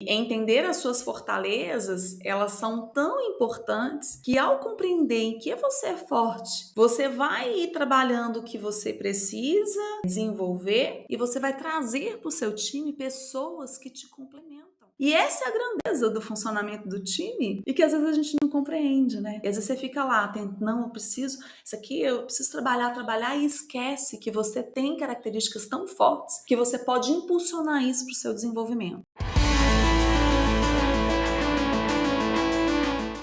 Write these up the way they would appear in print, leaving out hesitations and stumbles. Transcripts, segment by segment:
Entender as suas fortalezas, elas são tão importantes que ao compreender em que você é forte, você vai ir trabalhando o que você precisa desenvolver e você vai trazer para o seu time pessoas que te complementam. E essa é a grandeza do funcionamento do time e que às vezes a gente não compreende, né? E às vezes você fica lá, não, eu preciso, isso aqui eu preciso trabalhar, trabalhar e esquece que você tem características tão fortes que você pode impulsionar isso para o seu desenvolvimento.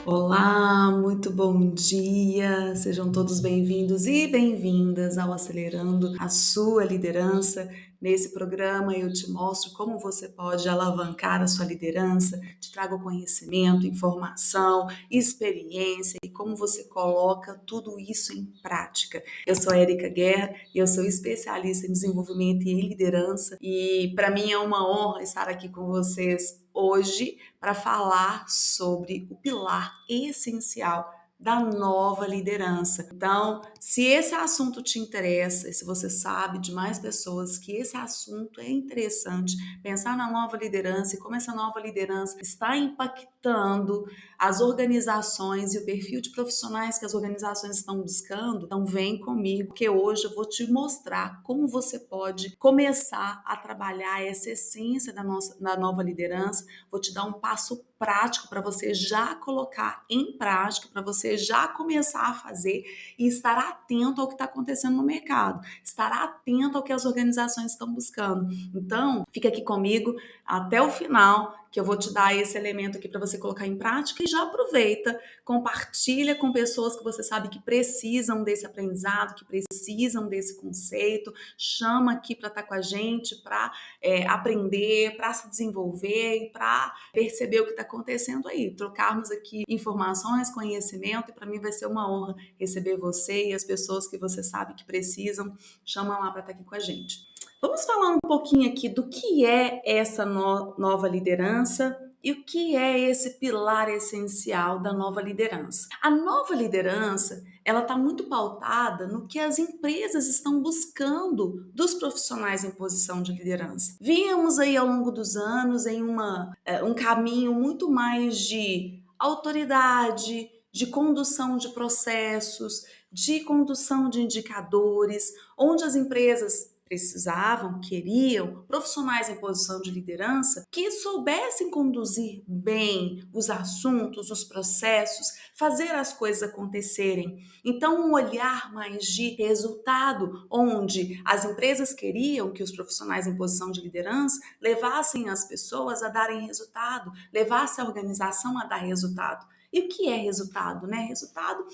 Olá, muito bom dia! Sejam todos bem-vindos e bem-vindas ao Acelerando a Sua Liderança. Nesse programa eu te mostro como você pode alavancar a sua liderança, te trago conhecimento, informação, experiência e como você coloca tudo isso em prática. Eu sou a Erika Guerra e eu sou especialista em desenvolvimento e em liderança e para mim é uma honra estar aqui com vocês hoje para falar sobre o pilar essencial da nova liderança. Então, se esse assunto te interessa, e se você sabe de mais pessoas que esse assunto é interessante, pensar na nova liderança e como essa nova liderança está impactando as organizações e o perfil de profissionais que as organizações estão buscando, então vem comigo, que hoje eu vou te mostrar como você pode começar a trabalhar essa essência da nova liderança. Vou te dar um passo prático para você já colocar em prática, para você já começar a fazer e estar atento ao que está acontecendo no mercado, estar atento ao que as organizações estão buscando. Então, fica aqui comigo até o final, que eu vou te dar esse elemento aqui para você colocar em prática e já aproveita, compartilha com pessoas que você sabe que precisam desse aprendizado, que precisam desse conceito, chama aqui para estar com a gente, para aprender, para se desenvolver e para perceber o que está acontecendo aí, trocarmos aqui informações, conhecimento, e para mim vai ser uma honra receber você e as pessoas que você sabe que precisam, chama lá para estar aqui com a gente. Vamos falar um pouquinho aqui do que é essa nova liderança e o que é esse pilar essencial da nova liderança. A nova liderança, ela está muito pautada no que as empresas estão buscando dos profissionais em posição de liderança. Vimos aí ao longo dos anos em um caminho muito mais de autoridade, de condução de processos, de condução de indicadores, onde as empresas precisavam, queriam profissionais em posição de liderança que soubessem conduzir bem os assuntos, os processos, fazer as coisas acontecerem. Então, um olhar mais de resultado, onde as empresas queriam que os profissionais em posição de liderança levassem as pessoas a darem resultado, levassem a organização a dar resultado. E o que é resultado, né? Resultado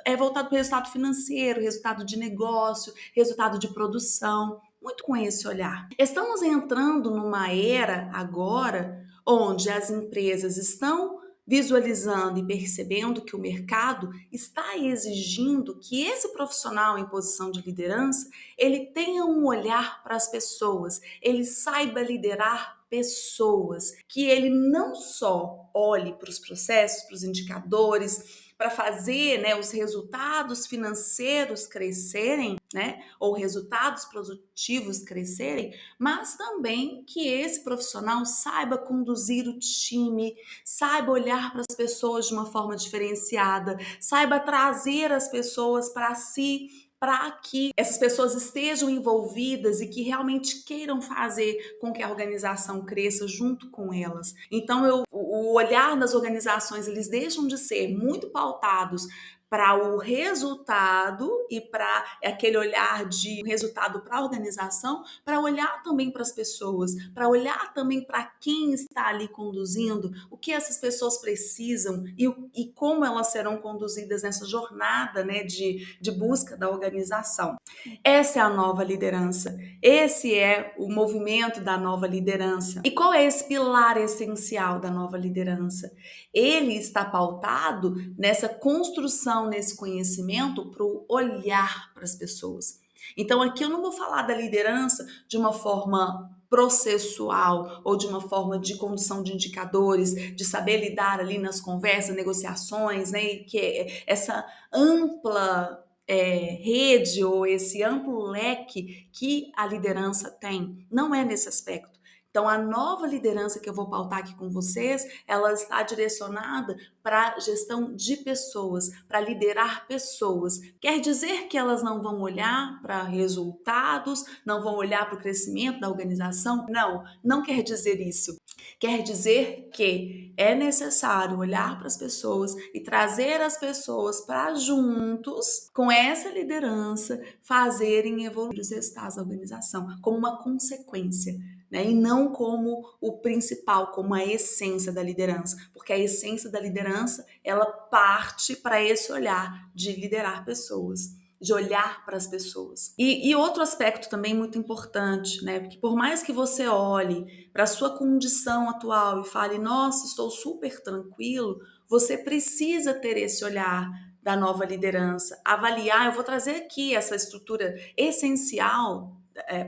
é voltado para o resultado financeiro, resultado de negócio, resultado de produção, muito com esse olhar. Estamos entrando numa era agora onde as empresas estão visualizando e percebendo que o mercado está exigindo que esse profissional em posição de liderança, ele tenha um olhar para as pessoas, ele saiba liderar pessoas, que ele não só olhe para os processos, para os indicadores, para fazer, né, os resultados financeiros crescerem, né, ou resultados produtivos crescerem, mas também que esse profissional saiba conduzir o time, saiba olhar para as pessoas de uma forma diferenciada, saiba trazer as pessoas para si, para que essas pessoas estejam envolvidas e que realmente queiram fazer com que a organização cresça junto com elas. Então, o olhar das organizações, eles deixam de ser muito pautados para o resultado e para aquele olhar de resultado para a organização, para olhar também para as pessoas, para olhar também para quem está ali conduzindo, o que essas pessoas precisam e como elas serão conduzidas nessa jornada, né, de busca da organização. Essa é a nova liderança. Esse é o movimento da nova liderança. E qual é esse pilar essencial da nova liderança? Ele está pautado nessa construção, nesse conhecimento, para o olhar para as pessoas. Então, aqui eu não vou falar da liderança de uma forma processual ou de uma forma de condução de indicadores, de saber lidar ali nas conversas, negociações, né? E que essa ampla rede ou esse amplo leque que a liderança tem. Não é nesse aspecto. Então, a nova liderança que eu vou pautar aqui com vocês, ela está direcionada para gestão de pessoas, para liderar pessoas. Quer dizer que elas não vão olhar para resultados, não vão olhar para o crescimento da organização? Não, não quer dizer isso. Quer dizer que é necessário olhar para as pessoas e trazer as pessoas para juntos, com essa liderança, fazerem evoluir os resultados da organização, como uma consequência, né? E não como o principal, como a essência da liderança, porque a essência da liderança, ela parte para esse olhar de liderar pessoas, de olhar para as pessoas. E outro aspecto também muito importante, né? Porque por mais que você olhe para a sua condição atual e fale, nossa, estou super tranquilo, você precisa ter esse olhar da nova liderança, avaliar, eu vou trazer aqui essa estrutura essencial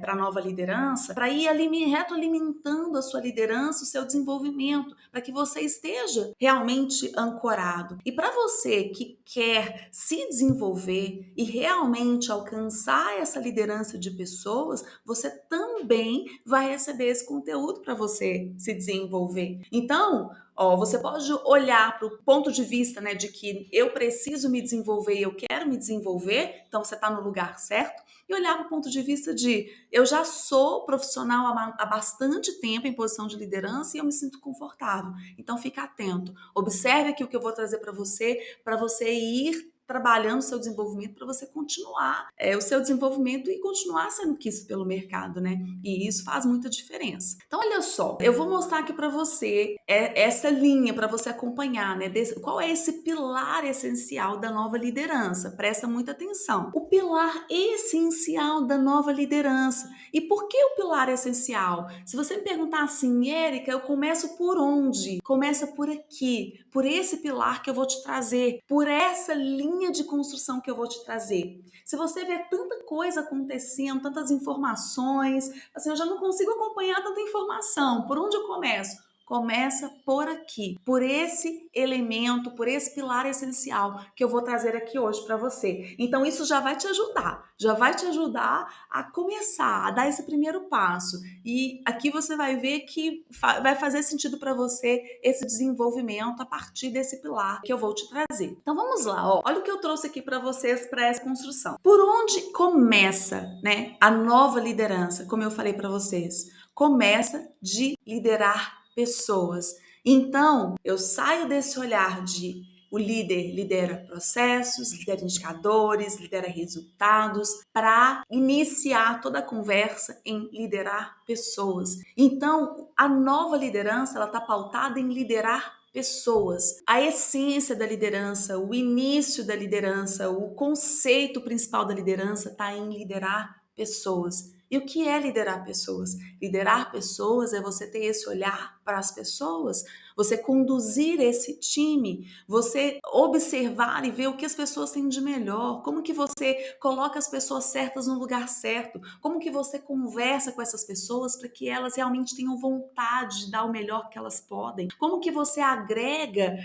para a nova liderança, para ir retroalimentando a sua liderança, o seu desenvolvimento, para que você esteja realmente ancorado. E para você que quer se desenvolver e realmente alcançar essa liderança de pessoas, você também vai receber esse conteúdo para você se desenvolver. Então, você pode olhar para o ponto de vista, né, de que eu preciso me desenvolver, eu quero me desenvolver, então você está no lugar certo, e olhar para o ponto de vista de eu já sou profissional há bastante tempo em posição de liderança e eu me sinto confortável. Então fica atento, observe aqui o que eu vou trazer para você ir trabalhando o seu desenvolvimento, para você continuar o seu desenvolvimento e continuar sendo quisto pelo mercado, né? E isso faz muita diferença. Então, olha só, eu vou mostrar aqui para você essa linha para você acompanhar, né? Qual é esse pilar essencial da nova liderança? Presta muita atenção. O pilar essencial da nova liderança. E por que o pilar essencial? Se você me perguntar assim, Érica, eu começo por onde? Começa por aqui, por esse pilar que eu vou te trazer, por essa linha de construção que eu vou te trazer. Se você vê tanta coisa acontecendo, tantas informações, assim, eu já não consigo acompanhar tanta informação. Por onde eu começo? Começa por aqui, por esse elemento, por esse pilar essencial que eu vou trazer aqui hoje para você. Então, isso já vai te ajudar a começar, a dar esse primeiro passo. E aqui você vai ver que vai fazer sentido para você esse desenvolvimento a partir desse pilar que eu vou te trazer. Então, vamos lá, ó. Olha o que eu trouxe aqui para vocês para essa construção. Por onde começa, né, a nova liderança? Como eu falei para vocês, começa de liderar pessoas. Então, eu saio desse olhar de o líder lidera processos, lidera indicadores, lidera resultados, para iniciar toda a conversa em liderar pessoas. Então, a nova liderança, ela está pautada em liderar pessoas. A essência da liderança, o início da liderança, o conceito principal da liderança está em liderar pessoas. E o que é liderar pessoas? Liderar pessoas é você ter esse olhar para as pessoas, você conduzir esse time, você observar e ver o que as pessoas têm de melhor, como que você coloca as pessoas certas no lugar certo, como que você conversa com essas pessoas para que elas realmente tenham vontade de dar o melhor que elas podem, como que você agrega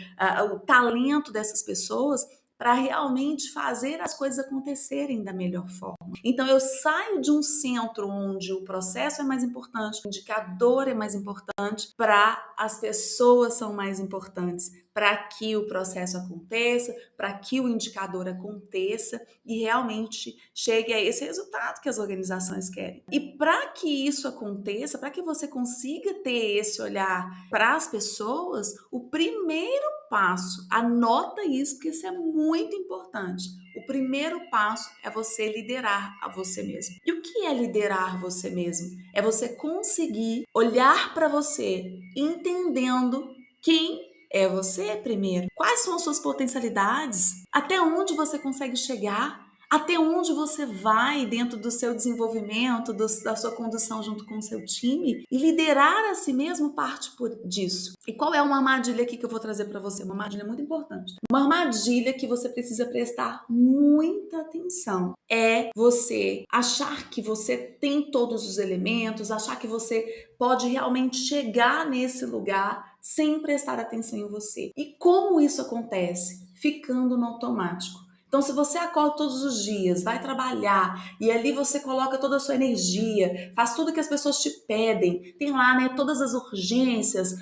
o talento dessas pessoas para realmente fazer as coisas acontecerem da melhor forma. Então, eu saio de um centro onde o processo é mais importante, o indicador é mais importante, para as pessoas são mais importantes, para que o processo aconteça, para que o indicador aconteça e realmente chegue a esse resultado que as organizações querem. E para que isso aconteça, para que você consiga ter esse olhar para as pessoas, o primeiro passo, anota isso porque isso é muito importante. O primeiro passo é você liderar a você mesmo. E o que é liderar você mesmo? É você conseguir olhar para você, entendendo quem é você primeiro. Quais são as suas potencialidades? Até onde você consegue chegar? Até onde você vai dentro do seu desenvolvimento, da sua condução junto com o seu time? E liderar a si mesmo parte disso. E qual é uma armadilha aqui que eu vou trazer para você? Uma armadilha muito importante. Uma armadilha que você precisa prestar muita atenção é você achar que você tem todos os elementos, achar que você pode realmente chegar nesse lugar sem prestar atenção em você. E como isso acontece? Ficando no automático. Então, se você acorda todos os dias, vai trabalhar e ali você coloca toda a sua energia, faz tudo que as pessoas te pedem, tem lá, né, todas as urgências,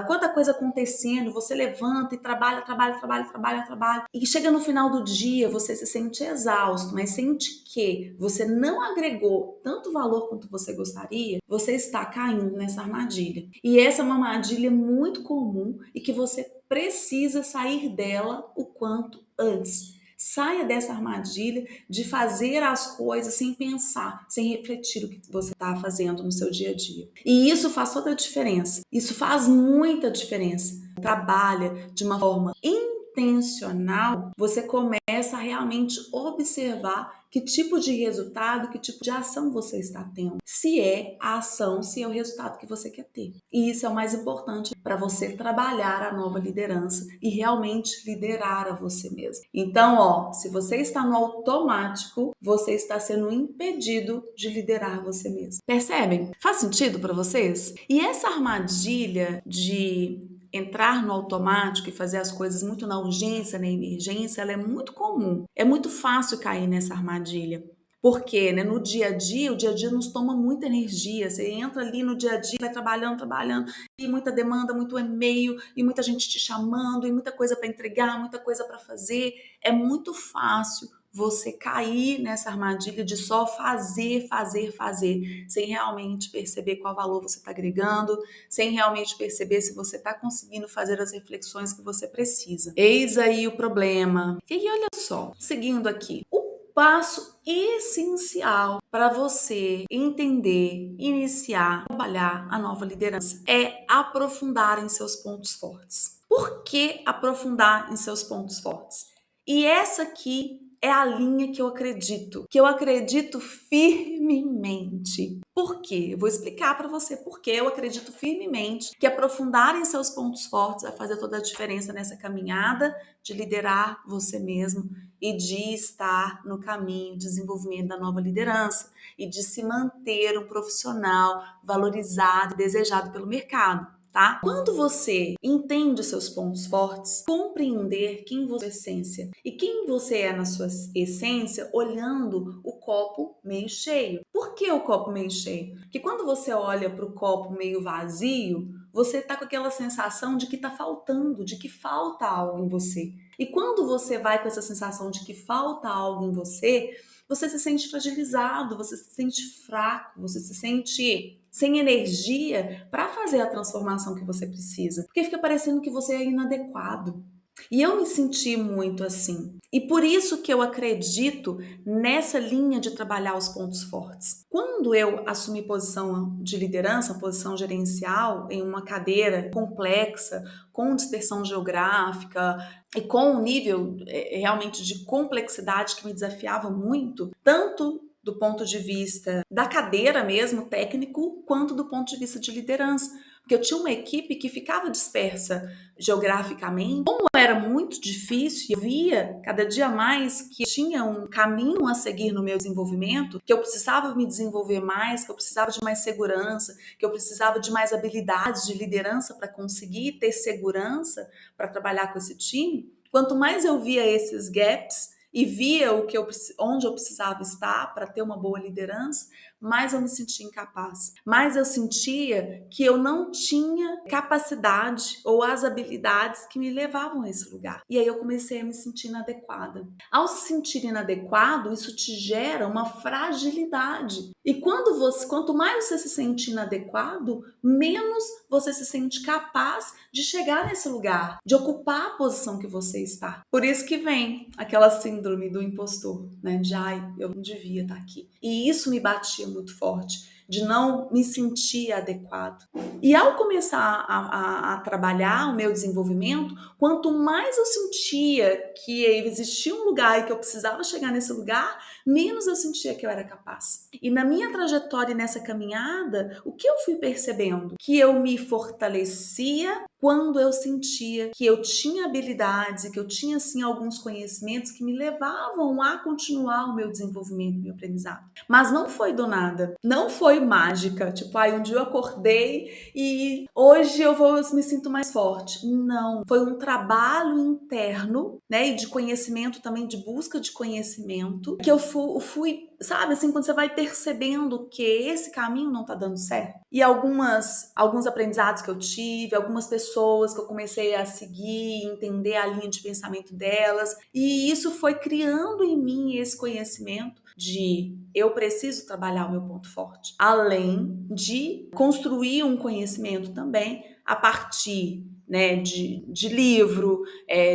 quanta coisa acontecendo, você levanta e trabalha, trabalha, trabalha, trabalha, trabalha, e chega no final do dia, você se sente exausto, mas sente que você não agregou tanto valor quanto você gostaria, você está caindo nessa armadilha. E essa é uma armadilha muito comum e que você precisa sair dela o quanto antes. Saia dessa armadilha de fazer as coisas sem pensar, sem refletir o que você está fazendo no seu dia a dia. E isso faz toda a diferença. Isso faz muita diferença. Trabalha de uma forma intencional, você começa a realmente observar que tipo de resultado, que tipo de ação você está tendo. Se é a ação, se é o resultado que você quer ter. E isso é o mais importante para você trabalhar a nova liderança e realmente liderar a você mesmo. Então, se você está no automático, você está sendo impedido de liderar você mesmo. Percebem? Faz sentido para vocês? E essa armadilha de entrar no automático e fazer as coisas muito na urgência, na emergência, ela é muito comum. É muito fácil cair nessa armadilha. Porque, né, no dia a dia, o dia a dia nos toma muita energia. Você entra ali no dia a dia, vai trabalhando, trabalhando, e muita demanda, muito e-mail, e muita gente te chamando, e muita coisa para entregar, muita coisa para fazer. É muito fácil você cair nessa armadilha de só fazer, fazer, fazer, sem realmente perceber qual valor você está agregando, sem realmente perceber se você está conseguindo fazer as reflexões que você precisa. Eis aí o problema. E aí, olha só, seguindo aqui, o passo essencial para você entender, iniciar, trabalhar a nova liderança é aprofundar em seus pontos fortes. Por que aprofundar em seus pontos fortes? E essa aqui é a linha que eu acredito firmemente. Por quê? Eu vou explicar para você por que eu acredito firmemente que aprofundar em seus pontos fortes vai fazer toda a diferença nessa caminhada de liderar você mesmo e de estar no caminho de desenvolvimento da nova liderança e de se manter um profissional valorizado e desejado pelo mercado. Tá? Quando você entende os seus pontos fortes, compreender quem você é, essência e quem você é na sua essência, olhando o copo meio cheio. Por que o copo meio cheio? Porque quando você olha para o copo meio vazio, você tá com aquela sensação de que tá faltando, de que falta algo em você. E quando você vai com essa sensação de que falta algo em você, você se sente fragilizado, você se sente fraco, você se sente sem energia para fazer a transformação que você precisa. Porque fica parecendo que você é inadequado. E eu me senti muito assim. E por isso que eu acredito nessa linha de trabalhar os pontos fortes. Quando eu assumi posição de liderança, posição gerencial, em uma cadeira complexa, com dispersão geográfica e com um nível realmente de complexidade que me desafiava muito, tanto do ponto de vista da cadeira mesmo, técnico, quanto do ponto de vista de liderança. Porque eu tinha uma equipe que ficava dispersa geograficamente. Como era muito difícil, eu via cada dia mais que tinha um caminho a seguir no meu desenvolvimento, que eu precisava me desenvolver mais, que eu precisava de mais segurança, que eu precisava de mais habilidades de liderança para conseguir ter segurança para trabalhar com esse time. Quanto mais eu via esses gaps e via onde eu precisava estar para ter uma boa liderança, mais eu me sentia incapaz, mais eu sentia que eu não tinha capacidade ou as habilidades que me levavam a esse lugar. E aí eu comecei a me sentir inadequada. Ao se sentir inadequado, isso te gera uma fragilidade. E quanto mais você se sente inadequado, menos você se sente capaz de chegar nesse lugar, de ocupar a posição que você está. Por isso que vem aquela síndrome do impostor, né? De eu não devia estar aqui. E isso me batia muito forte, de não me sentir adequado. E ao começar a trabalhar o meu desenvolvimento, quanto mais eu sentia que existia um lugar e que eu precisava chegar nesse lugar, menos eu sentia que eu era capaz. E na minha trajetória nessa caminhada, o que eu fui percebendo? Que eu me fortalecia quando eu sentia que eu tinha habilidades e que eu tinha, assim, alguns conhecimentos que me levavam a continuar o meu desenvolvimento, meu aprendizado. Mas não foi do nada, não foi mágica, tipo, ai, um dia eu acordei e hoje eu me sinto mais forte. Não, foi um trabalho interno, né, e de conhecimento também, de busca de conhecimento, que eu fui, sabe, assim, quando você vai percebendo que esse caminho não tá dando certo. E alguns aprendizados que eu tive, algumas pessoas que eu comecei a seguir, entender a linha de pensamento delas, e isso foi criando em mim esse conhecimento de eu preciso trabalhar o meu ponto forte, além de construir um conhecimento também a partir, né, de livro,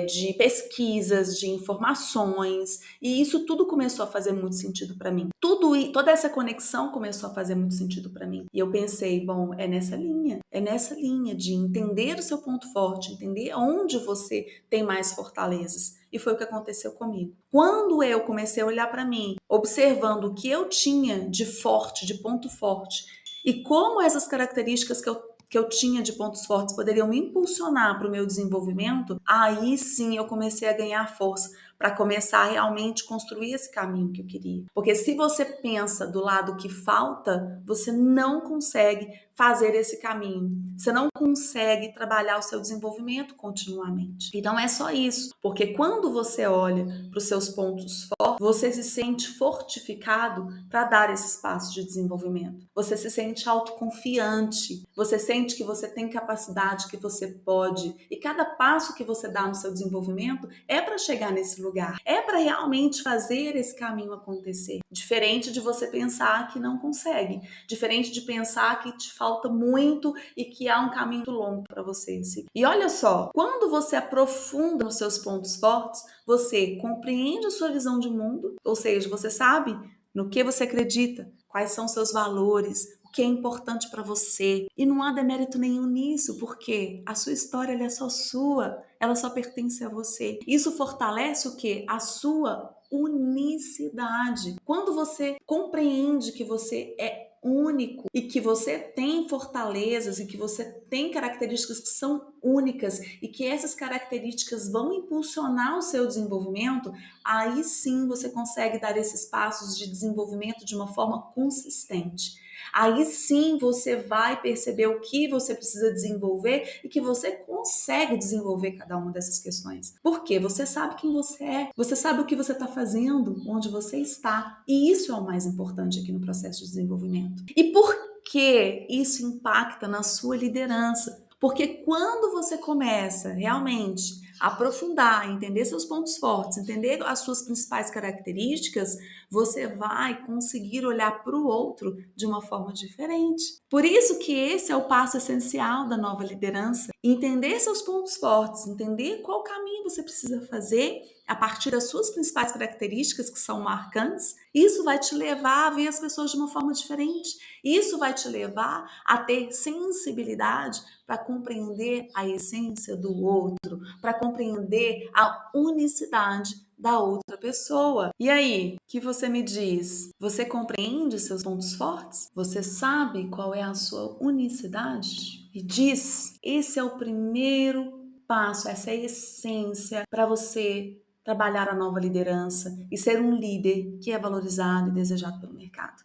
de pesquisas, de informações, e isso tudo começou a fazer muito sentido para mim. Toda essa conexão começou a fazer muito sentido para mim. E eu pensei, bom, é nessa linha de entender o seu ponto forte, entender onde você tem mais fortalezas. E foi o que aconteceu comigo. Quando eu comecei a olhar para mim, observando o que eu tinha de forte, de ponto forte, e como essas características que eu tinha de pontos fortes poderiam me impulsionar para o meu desenvolvimento, aí sim eu comecei a ganhar força para começar a realmente construir esse caminho que eu queria. Porque se você pensa do lado que falta, você não consegue fazer esse caminho. Você não consegue trabalhar o seu desenvolvimento continuamente. E não é só isso, porque quando você olha para os seus pontos fortes, você se sente fortificado para dar esses passos de desenvolvimento. Você se sente autoconfiante, você sente que você tem capacidade, que você pode. E cada passo que você dá no seu desenvolvimento é para chegar nesse lugar, é para realmente fazer esse caminho acontecer. Diferente de você pensar que não consegue, diferente de pensar que te falta muito e que há um caminho muito longo para você seguir. E olha só, quando você aprofunda nos seus pontos fortes, você compreende a sua visão de mundo, ou seja, você sabe no que você acredita, quais são seus valores, o que é importante para você. E não há demérito nenhum nisso, porque a sua história ela é só sua, ela só pertence a você. Isso fortalece o quê? A sua unicidade. Quando você compreende que você é único e que você tem fortalezas e que você tem características que são únicas e que essas características vão impulsionar o seu desenvolvimento, aí sim você consegue dar esses passos de desenvolvimento de uma forma consistente. Aí sim você vai perceber o que você precisa desenvolver e que você consegue desenvolver cada uma dessas questões. Porque você sabe quem você é, você sabe o que você está fazendo, onde você está. E isso é o mais importante aqui no processo de desenvolvimento. E por que isso impacta na sua liderança? Porque quando você começa realmente a aprofundar, entender seus pontos fortes, entender as suas principais características, você vai conseguir olhar para o outro de uma forma diferente. Por isso que esse é o passo essencial da nova liderança, entender seus pontos fortes, entender qual caminho você precisa fazer a partir das suas principais características que são marcantes. Isso vai te levar a ver as pessoas de uma forma diferente. Isso vai te levar a ter sensibilidade para compreender a essência do outro, para compreender a unicidade da outra pessoa. E aí, o que você me diz? Você compreende seus pontos fortes? Você sabe qual é a sua unicidade? E diz, esse é o primeiro passo, essa é a essência para você trabalhar a nova liderança e ser um líder que é valorizado e desejado pelo mercado.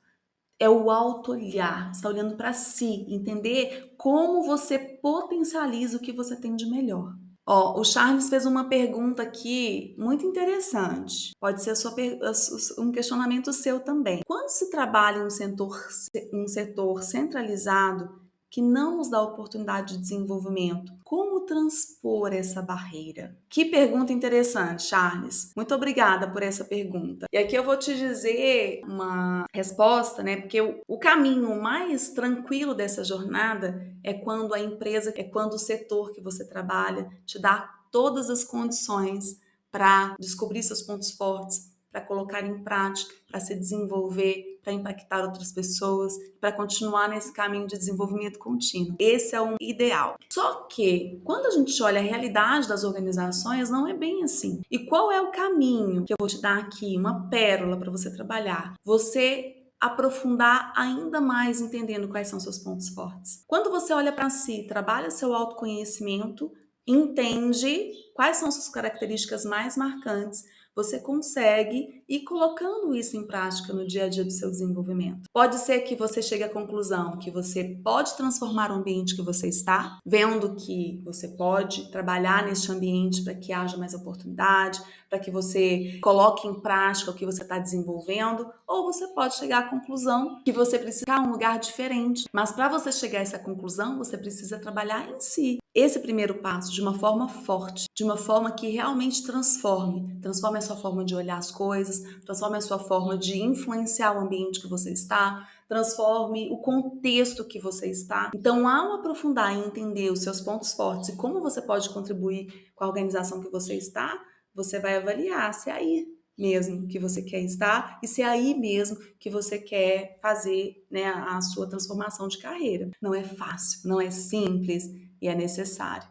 É o auto-olhar, está olhando para si, entender como você potencializa o que você tem de melhor. Ó, o Charles fez uma pergunta aqui muito interessante. Pode ser um questionamento seu também. Quando se trabalha em um setor centralizado que não nos dá oportunidade de desenvolvimento, como transpor essa barreira? Que pergunta interessante, Charles. Muito obrigada por essa pergunta. E aqui eu vou te dizer uma resposta, né? Porque o caminho mais tranquilo dessa jornada é quando a empresa, é quando o setor que você trabalha te dá todas as condições para descobrir seus pontos fortes, para colocar em prática, para se desenvolver, para impactar outras pessoas, para continuar nesse caminho de desenvolvimento contínuo. Esse é o ideal. Só que, quando a gente olha a realidade das organizações, não é bem assim. E qual é o caminho que eu vou te dar aqui? Uma pérola para você trabalhar. Você aprofundar ainda mais entendendo quais são seus pontos fortes. Quando você olha para si, trabalha seu autoconhecimento, entende quais são suas características mais marcantes, você consegue ir colocando isso em prática no dia a dia do seu desenvolvimento. Pode ser que você chegue à conclusão que você pode transformar o ambiente que você está, vendo que você pode trabalhar neste ambiente para que haja mais oportunidade, para que você coloque em prática o que você está desenvolvendo, ou você pode chegar à conclusão que você precisa ir a um lugar diferente. Mas para você chegar a essa conclusão, você precisa trabalhar em si. Esse primeiro passo de uma forma forte, de uma forma que realmente transforme a sua forma de olhar as coisas, transforme a sua forma de influenciar o ambiente que você está, transforme o contexto que você está. Então, ao aprofundar e entender os seus pontos fortes e como você pode contribuir com a organização que você está, você vai avaliar se é aí mesmo que você quer estar e se é aí mesmo que você quer fazer, né, a sua transformação de carreira. Não é fácil, não é simples e é necessário.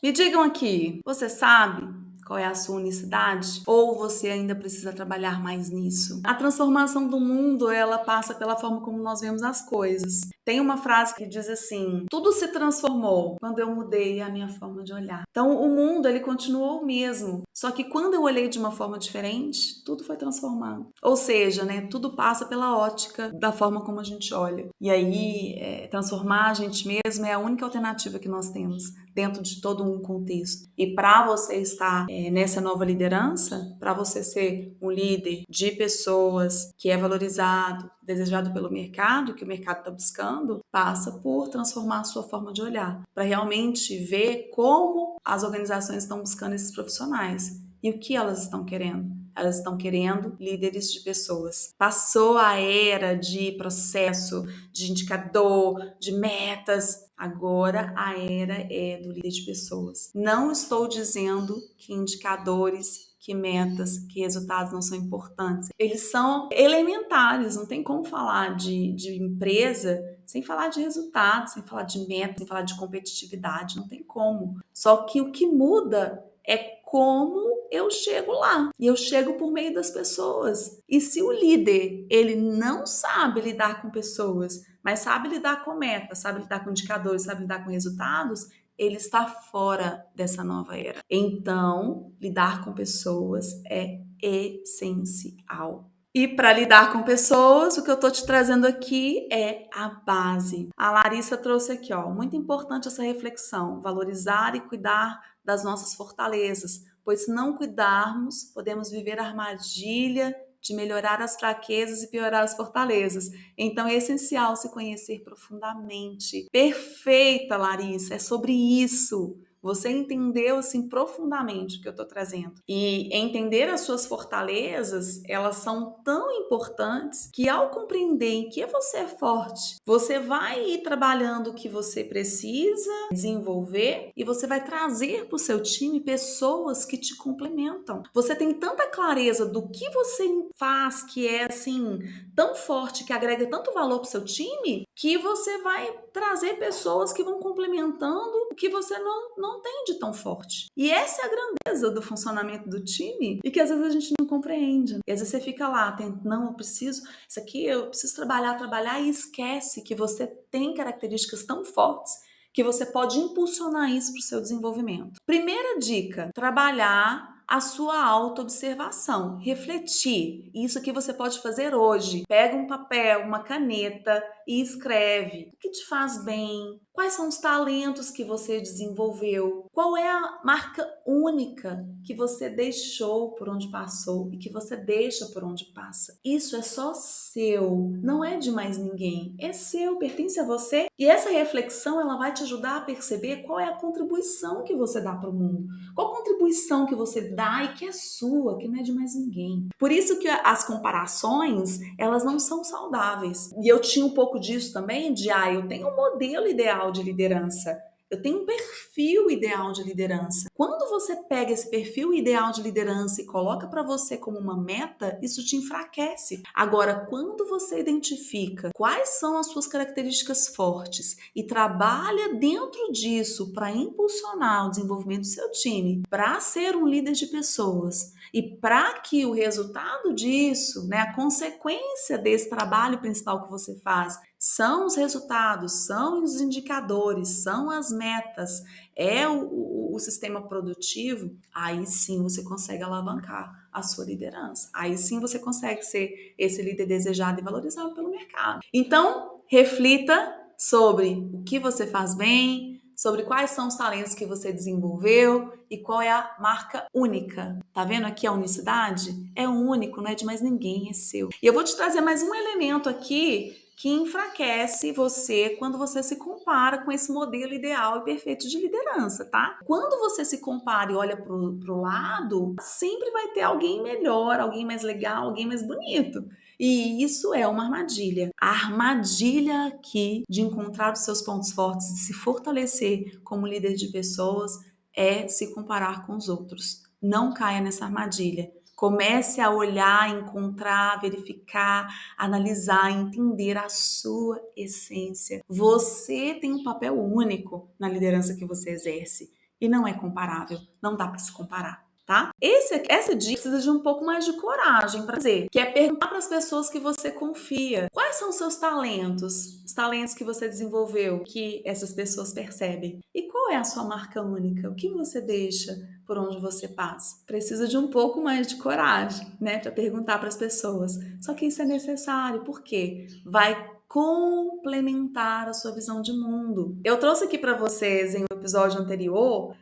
Me digam aqui, você sabe qual é a sua unicidade? Ou você ainda precisa trabalhar mais nisso? A transformação do mundo, ela passa pela forma como nós vemos as coisas. Tem uma frase que diz assim: tudo se transformou quando eu mudei a minha forma de olhar. Então, o mundo, ele continuou o mesmo. Só que quando eu olhei de uma forma diferente, tudo foi transformado. Ou seja, né, tudo passa pela ótica da forma como a gente olha. E aí, transformar a gente mesmo é a única alternativa que nós temos dentro de todo um contexto. E para você estar nessa nova liderança, para você ser um líder de pessoas que é valorizado, desejado pelo mercado, que o mercado está buscando, passa por transformar a sua forma de olhar, para realmente ver como as organizações estão buscando esses profissionais e o que elas estão querendo. Elas estão querendo líderes de pessoas. Passou a era de processo, de indicador, de metas. Agora a era é do líder de pessoas. Não estou dizendo que indicadores, que metas, que resultados não são importantes. Eles são elementares, não tem como falar de empresa sem falar de resultados, sem falar de metas, sem falar de competitividade, não tem como. Só que o que muda é como eu chego lá. E eu chego por meio das pessoas. E se o líder, ele não sabe lidar com pessoas, mas sabe lidar com metas, sabe lidar com indicadores, sabe lidar com resultados, ele está fora dessa nova era. Então, lidar com pessoas é essencial. E para lidar com pessoas, o que eu estou te trazendo aqui é a base. A Larissa trouxe aqui, ó, muito importante essa reflexão, valorizar e cuidar das nossas fortalezas, pois se não cuidarmos, podemos viver a armadilha de melhorar as fraquezas e piorar as fortalezas. Então é essencial se conhecer profundamente. Perfeita, Larissa, é sobre isso. Você entendeu assim profundamente o que eu estou trazendo. E entender as suas fortalezas, elas são tão importantes que ao compreender em que você é forte, você vai ir trabalhando o que você precisa desenvolver e você vai trazer para o seu time pessoas que te complementam. Você tem tanta clareza do que você faz que é assim tão forte, que agrega tanto valor para o seu time, que você vai trazer pessoas que vão complementando o que você não tem de tão forte. E essa é a grandeza do funcionamento do time e que às vezes a gente não compreende. E às vezes você fica lá, não, eu preciso, isso aqui eu preciso trabalhar e esquece que você tem características tão fortes que você pode impulsionar isso para o seu desenvolvimento. Primeira dica: trabalhar a sua autoobservação, refletir. Isso que você pode fazer hoje. Pega um papel, uma caneta e escreve o que te faz bem, quais são os talentos que você desenvolveu, qual é a marca única que você deixou por onde passou e que você deixa por onde passa. Isso é só seu, não é de mais ninguém, é seu, pertence a você. E essa reflexão, ela vai te ajudar a perceber qual é a contribuição que você dá para o mundo, qual a contribuição que você dá e que é sua, que não é de mais ninguém. Por isso que as comparações, elas não são saudáveis. E eu tinha um pouco disso também, eu tenho um modelo ideal de liderança. Eu tenho um perfil ideal de liderança. Quando você pega esse perfil ideal de liderança e coloca para você como uma meta, isso te enfraquece. Agora, quando você identifica quais são as suas características fortes e trabalha dentro disso para impulsionar o desenvolvimento do seu time, para ser um líder de pessoas e para que o resultado disso, né, a consequência desse trabalho principal que você faz, são os resultados, são os indicadores, são as metas, é o sistema produtivo, aí sim você consegue alavancar a sua liderança. Aí sim você consegue ser esse líder desejado e valorizado pelo mercado. Então, reflita sobre o que você faz bem, sobre quais são os talentos que você desenvolveu e qual é a marca única. Tá vendo aqui a unicidade? É único, não é de mais ninguém, é seu. E eu vou te trazer mais um elemento aqui que enfraquece você quando você se compara com esse modelo ideal e perfeito de liderança, tá? Quando você se compara e olha pro lado, sempre vai ter alguém melhor, alguém mais legal, alguém mais bonito. E isso é uma armadilha. A armadilha aqui de encontrar os seus pontos fortes e se fortalecer como líder de pessoas é se comparar com os outros. Não caia nessa armadilha. Comece a olhar, encontrar, verificar, analisar, entender a sua essência. Você tem um papel único na liderança que você exerce e não é comparável, não dá para se comparar. Tá? Essa dica precisa de um pouco mais de coragem para fazer, que é perguntar para as pessoas que você confia quais são os seus talentos, os talentos que você desenvolveu, que essas pessoas percebem, e qual é a sua marca única, o que você deixa por onde você passa. Precisa de um pouco mais de coragem, né, para perguntar para as pessoas. Só que isso é necessário, por quê? Vai complementar a sua visão de mundo. Eu trouxe aqui para vocês em um episódio anterior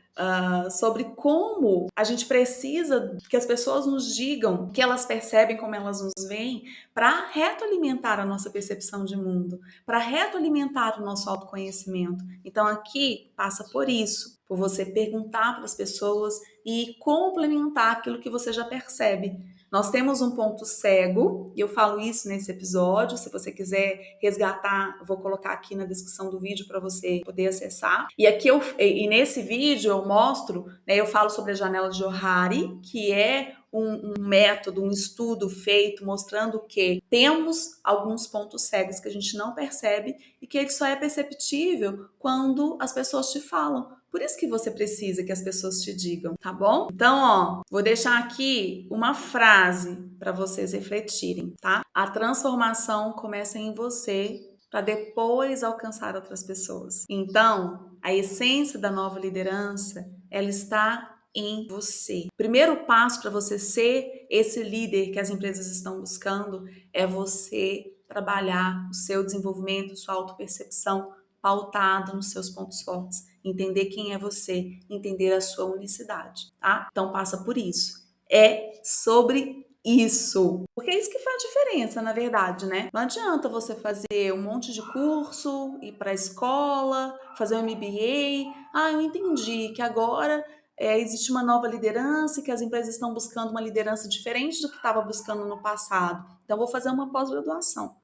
sobre como a gente precisa que as pessoas nos digam o que elas percebem, como elas nos veem, para retroalimentar a nossa percepção de mundo, para retroalimentar o nosso autoconhecimento. Então aqui passa por isso, por você perguntar para as pessoas e complementar aquilo que você já percebe. Nós temos um ponto cego, e eu falo isso nesse episódio. Se você quiser resgatar, eu vou colocar aqui na descrição do vídeo para você poder acessar. E nesse vídeo eu mostro, né, eu falo sobre a janela de Johari, que é um método, um estudo feito mostrando que temos alguns pontos cegos que a gente não percebe e que ele só é perceptível quando as pessoas te falam. Por isso que você precisa que as pessoas te digam, tá bom? Então, ó, vou deixar aqui uma frase para vocês refletirem, tá? A transformação começa em você para depois alcançar outras pessoas. Então, a essência da nova liderança, ela está em você. O primeiro passo para você ser esse líder que as empresas estão buscando é você trabalhar o seu desenvolvimento, sua autopercepção pautado nos seus pontos fortes, entender quem é você, entender a sua unicidade, tá? Então passa por isso. É sobre isso. Porque é isso que faz diferença, na verdade, né? Não adianta você fazer um monte de curso, ir para a escola, fazer um MBA. Ah, eu entendi que agora existe uma nova liderança e que as empresas estão buscando uma liderança diferente do que estava buscando no passado. Então, vou fazer uma pós-graduação.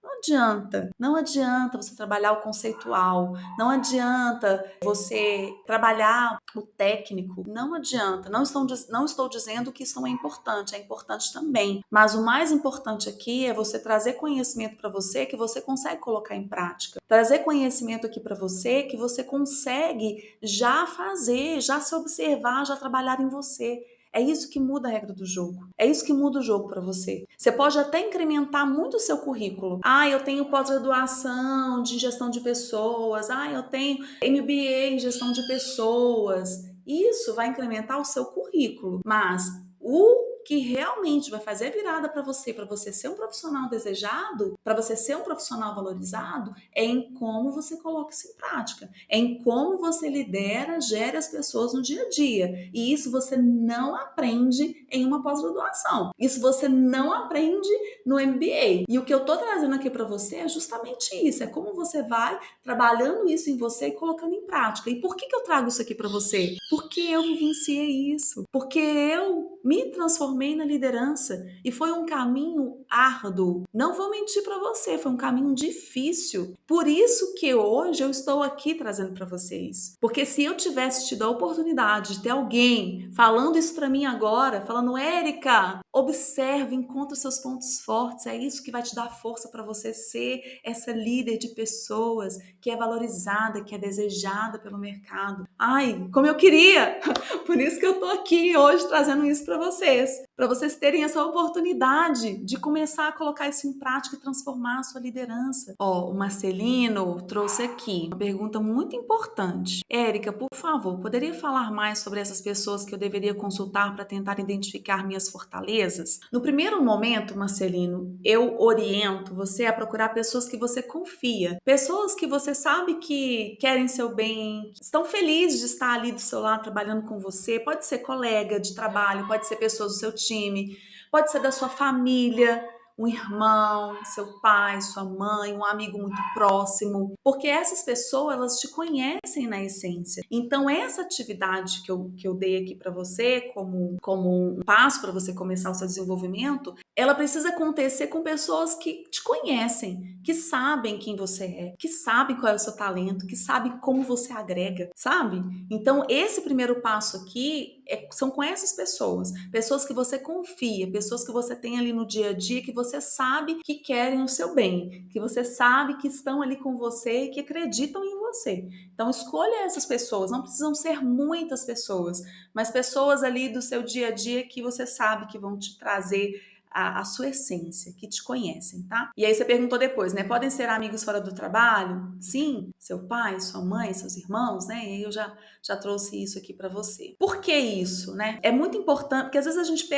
Não adianta você trabalhar o conceitual, não adianta você trabalhar o técnico, não adianta. Não estou dizendo que isso não é importante também. Mas o mais importante aqui é você trazer conhecimento para você que você consegue colocar em prática. Trazer conhecimento aqui para você que você consegue já fazer, já se observar, já trabalhar em você. É isso que muda a regra do jogo. É isso que muda o jogo para você. Você pode até incrementar muito o seu currículo. Ah, eu tenho pós-graduação de gestão de pessoas. Ah, eu tenho MBA em gestão de pessoas. Isso vai incrementar o seu currículo. Mas o que realmente vai fazer virada para você ser um profissional desejado, para você ser um profissional valorizado, é em como você coloca isso em prática, é em como você lidera, gera as pessoas no dia a dia. E isso você não aprende em uma pós-graduação. Isso você não aprende no MBA. E o que eu tô trazendo aqui para você é justamente isso, é como você vai trabalhando isso em você e colocando em prática. E por que eu trago isso aqui para você? Porque eu vivenciei isso, porque eu me transformei transformei na liderança e foi um caminho árduo. Não vou mentir para você, foi um caminho difícil. Por isso que hoje eu estou aqui trazendo para vocês. Porque se eu tivesse tido a oportunidade de ter alguém falando isso para mim agora, falando, Érica, observe, encontre os seus pontos fortes, é isso que vai te dar força para você ser essa líder de pessoas que é valorizada, que é desejada pelo mercado. Ai, como eu queria! Por isso que eu tô aqui hoje trazendo isso para vocês terem essa oportunidade de começar a colocar isso em prática e transformar a sua liderança. Ó, o Marcelino trouxe aqui uma pergunta muito importante. Érica, por favor, poderia falar mais sobre essas pessoas que eu deveria consultar para tentar identificar minhas fortalezas? No primeiro momento, Marcelino, eu oriento você a procurar pessoas que você confia, pessoas que você sabe que querem seu bem, estão felizes de estar ali do seu lado trabalhando com você. Pode ser colega de trabalho, pode ser pessoas do seu time, pode ser da sua família, um irmão, seu pai, sua mãe, um amigo muito próximo, porque essas pessoas, elas te conhecem na essência. Então, essa atividade que eu dei aqui para você, como um passo para você começar o seu desenvolvimento, ela precisa acontecer com pessoas que te conhecem, que sabem quem você é, que sabem qual é o seu talento, que sabem como você agrega, sabe? Então, esse primeiro passo aqui são com essas pessoas, pessoas que você confia, pessoas que você tem ali no dia a dia, que você sabe que querem o seu bem, que você sabe que estão ali com você e que acreditam em você. Então, escolha essas pessoas, não precisam ser muitas pessoas, mas pessoas ali do seu dia a dia que você sabe que vão te trazer a sua essência, que te conhecem, tá? E aí você perguntou depois, né? Podem ser amigos fora do trabalho? Sim, seu pai, sua mãe, seus irmãos, né? E aí eu já trouxe isso aqui para você. Por que isso, né? É muito importante, porque às vezes a gente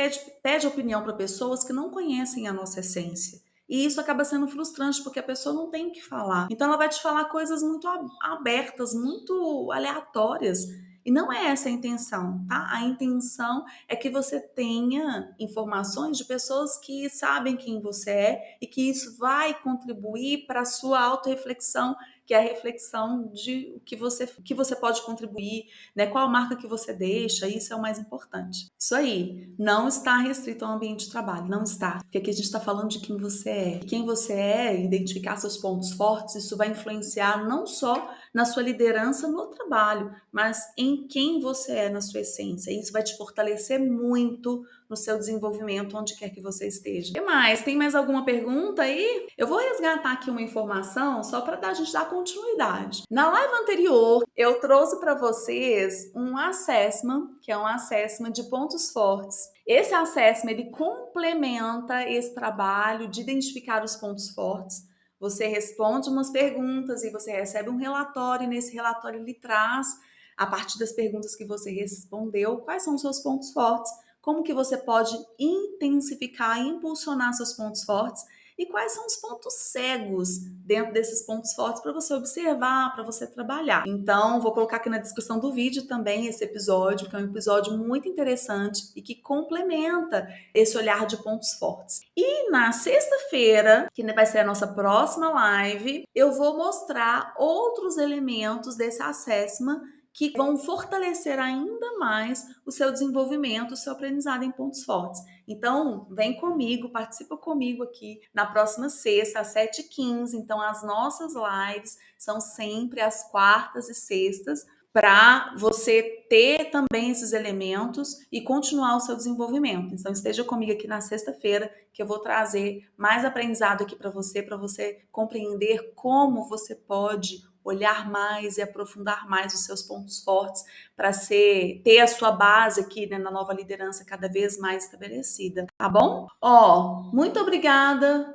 pede opinião para pessoas que não conhecem a nossa essência. E isso acaba sendo frustrante, porque a pessoa não tem o que falar. Então ela vai te falar coisas muito abertas, muito aleatórias. E não é essa a intenção, tá? A intenção é que você tenha informações de pessoas que sabem quem você é e que isso vai contribuir para a sua autorreflexão, que é a reflexão de o que você pode contribuir, né? Qual a marca que você deixa, isso é o mais importante. Isso aí, não está restrito ao ambiente de trabalho, não está. Porque aqui a gente está falando de quem você é. E quem você é, identificar seus pontos fortes, isso vai influenciar não só na sua liderança no trabalho, mas em quem você é na sua essência. Isso vai te fortalecer muito no seu desenvolvimento, onde quer que você esteja. O que mais? Tem mais alguma pergunta aí? Eu vou resgatar aqui uma informação só para a gente dar continuidade. Na live anterior, eu trouxe para vocês um assessment, que é um assessment de pontos fortes. Esse assessment, ele complementa esse trabalho de identificar os pontos fortes. Você responde umas perguntas e você recebe um relatório, e nesse relatório ele traz, a partir das perguntas que você respondeu, quais são os seus pontos fortes, como que você pode intensificar e impulsionar seus pontos fortes e quais são os pontos cegos dentro desses pontos fortes para você observar, para você trabalhar. Então, vou colocar aqui na descrição do vídeo também esse episódio, que é um episódio muito interessante e que complementa esse olhar de pontos fortes. E na sexta-feira, que vai ser a nossa próxima live, eu vou mostrar outros elementos desse assessment que vão fortalecer ainda mais o seu desenvolvimento, o seu aprendizado em pontos fortes. Então, vem comigo, participa comigo aqui na próxima sexta, às 7h15. Então, as nossas lives são sempre às quartas e sextas, para você ter também esses elementos e continuar o seu desenvolvimento. Então, esteja comigo aqui na sexta-feira, que eu vou trazer mais aprendizado aqui para você compreender como você pode olhar mais e aprofundar mais os seus pontos fortes para ter a sua base aqui, né, na nova liderança cada vez mais estabelecida, tá bom? Muito obrigada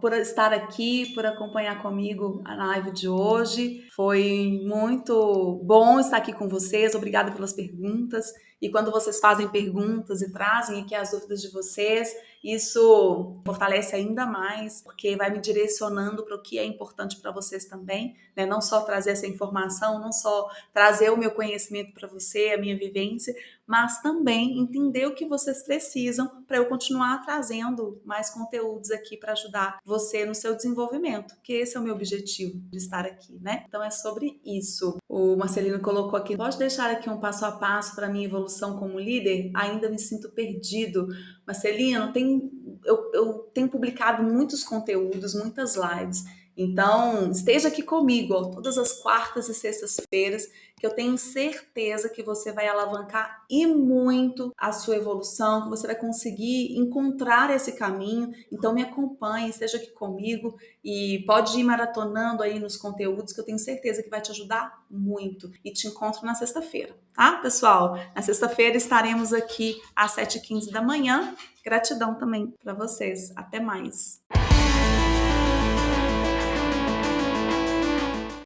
por estar aqui, por acompanhar comigo a live de hoje. Foi muito bom estar aqui com vocês. Obrigada pelas perguntas. E quando vocês fazem perguntas e trazem aqui as dúvidas de vocês, Isso fortalece ainda mais, porque vai me direcionando para o que é importante para vocês também, né? Não só trazer essa informação, não só trazer o meu conhecimento para você, a minha vivência, mas também entender o que vocês precisam para eu continuar trazendo mais conteúdos aqui para ajudar você no seu desenvolvimento, que esse é o meu objetivo de estar aqui, né? Então é sobre isso. O Marcelino colocou aqui: pode deixar aqui um passo a passo para minha evolução como líder? Ainda me sinto perdido. Marcelino, eu tenho publicado muitos conteúdos, muitas lives. Então, esteja aqui comigo, ó, todas as quartas e sextas-feiras, que eu tenho certeza que você vai alavancar e muito a sua evolução, que você vai conseguir encontrar esse caminho. Então, me acompanhe, esteja aqui comigo e pode ir maratonando aí nos conteúdos, que eu tenho certeza que vai te ajudar muito. E te encontro na sexta-feira, tá, pessoal? Na sexta-feira estaremos aqui às 7h15 da manhã. Gratidão também para vocês. Até mais.